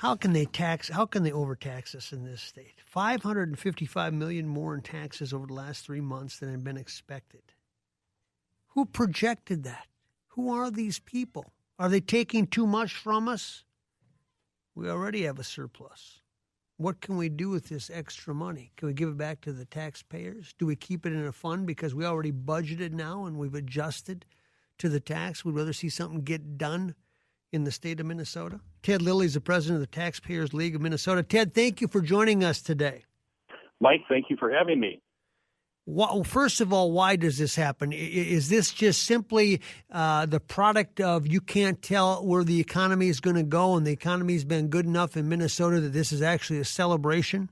How can they overtax us in this state? 555 million more in taxes over the last 3 months than had been expected. Who projected that? Who are these people? Are they taking too much from us? We already have a surplus. What can we do with this extra money? Can we give it back to the taxpayers? Do we keep it in a fund because we already budgeted now and we've adjusted to the tax? We'd rather see something get done in the state of Minnesota. Ted Lillie is the president of the Taxpayers League of Minnesota. Ted, thank you for joining us today. Mike, thank you for having me. Well, first of all, why does this happen? Is this just simply the product of you can't tell where the economy is going to go, and the economy's been good enough in Minnesota that this is actually a celebration?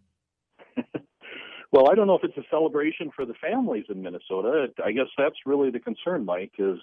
Well, I don't know if it's a celebration for the families in Minnesota. I guess that's really the concern, Mike, is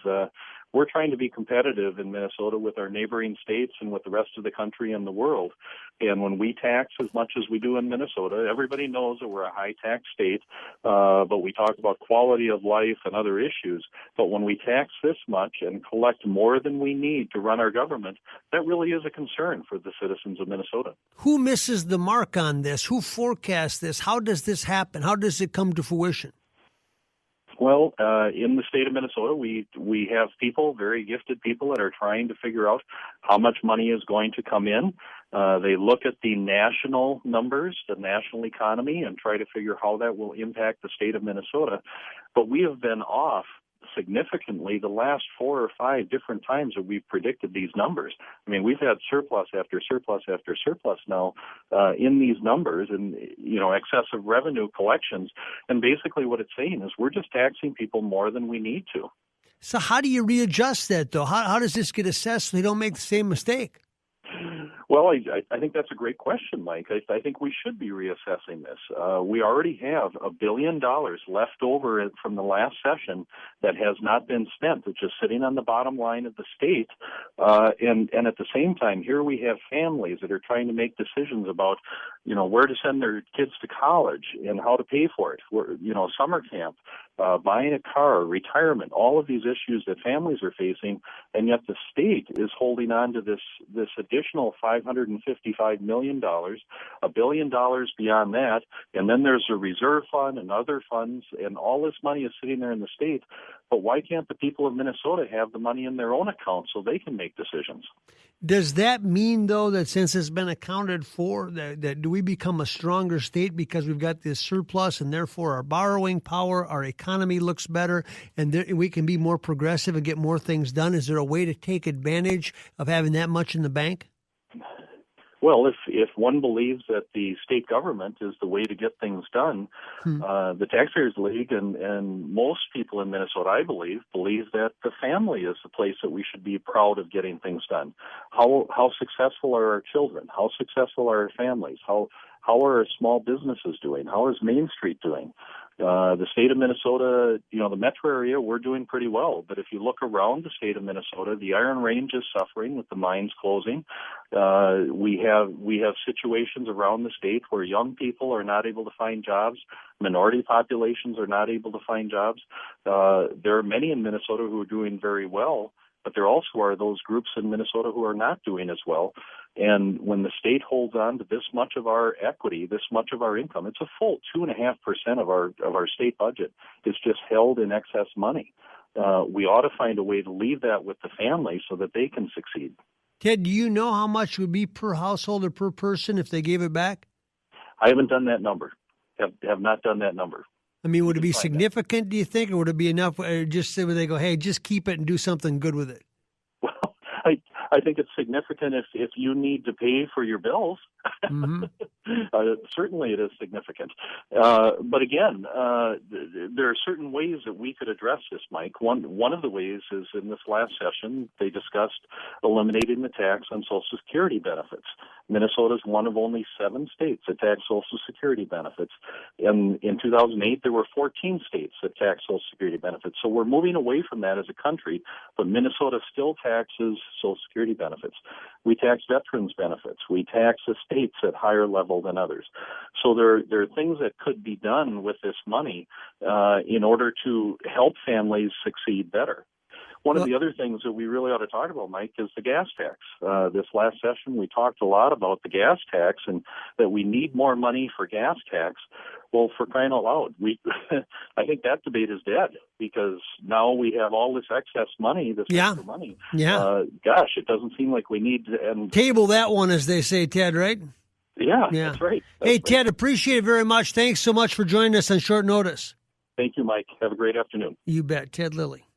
we're trying to be competitive in Minnesota with our neighboring states and with the rest of the country and the world. And when we tax as much as we do in Minnesota, everybody knows that we're a high-tax state, but we talk about quality of life and other issues. But when we tax this much and collect more than we need to run our government, that really is a concern for the citizens of Minnesota. Who misses the mark on this? Who forecasts this? How does this happen? How does it come to fruition? Well, in the state of Minnesota, we have people, very gifted people, that are trying to figure out how much money is going to come in. They look at the national numbers, the national economy, and try to figure how that will impact the state of Minnesota. But we have been off significantly the last 4 or 5 different times that we've predicted these numbers. I mean, we've had surplus after surplus after surplus now in these numbers and, excessive revenue collections. And basically what it's saying is we're just taxing people more than we need to. So how do you readjust that, though? How does this get assessed so they don't make the same mistake? Well, I think that's a great question, Mike. I think we should be reassessing this. We already have $1 billion left over from the last session that has not been spent. It's just sitting on the bottom line of the state. And at the same time, here we have families that are trying to make decisions about, where to send their kids to college and how to pay for it. Summer camp, buying a car, retirement, all of these issues that families are facing, and yet the state is holding on to this additional $555 million, $1 billion beyond that, and then there's a reserve fund and other funds, and all this money is sitting there in the state. But why can't the people of Minnesota have the money in their own account so they can make decisions? Does that mean, though, that since it's been accounted for, that do we become a stronger state because we've got this surplus and therefore our borrowing power, our economy looks better, and we can be more progressive and get more things done? Is there a way to take advantage of having that much in the bank? Well, if one believes that the state government is the way to get things done, the Taxpayers League and most people in Minnesota, I believe that the family is the place that we should be proud of getting things done. How successful are our children? How successful are our families? How are our small businesses doing? How is Main Street doing? The state of Minnesota, the metro area, we're doing pretty well. But if you look around the state of Minnesota, the Iron Range is suffering with the mines closing. We have situations around the state where young people are not able to find jobs. Minority populations are not able to find jobs. There are many in Minnesota who are doing very well, but there also are those groups in Minnesota who are not doing as well. And when the state holds on to this much of our equity, this much of our income, it's a full 2.5% of our state budget is just held in excess money. We ought to find a way to leave that with the family so that they can succeed. Ted, do you know how much would be per household or per person if they gave it back? I haven't done that number. Have not done that number. I mean, would it be significant, do you think, or would it be enough just say, they go, hey, just keep it and do something good with it? Well, I think it's significant if you need to pay for your bills. Mm-hmm. Certainly it is significant. But again, there are certain ways that we could address this, Mike. One of the ways is in this last session, they discussed eliminating the tax on Social Security benefits. Minnesota is one of only 7 states that tax Social Security benefits. And in 2008, there were 14 states that tax Social Security benefits. So we're moving away from that as a country, but Minnesota still taxes Social Security benefits. We tax veterans benefits. We tax estates at higher level than others. So there are things that could be done with this money in order to help families succeed better. One of the other things that we really ought to talk about, Mike, is the gas tax. This last session, we talked a lot about the gas tax and that we need more money for gas tax. Well, for crying out loud, I think that debate is dead because now we have all this excess money, extra money. Yeah. Gosh, it doesn't seem like we need to end. Table that one, as they say, Ted, right? Yeah, that's right. Hey, Ted, appreciate it very much. Thanks so much for joining us on short notice. Thank you, Mike. Have a great afternoon. You bet. Ted Lillie.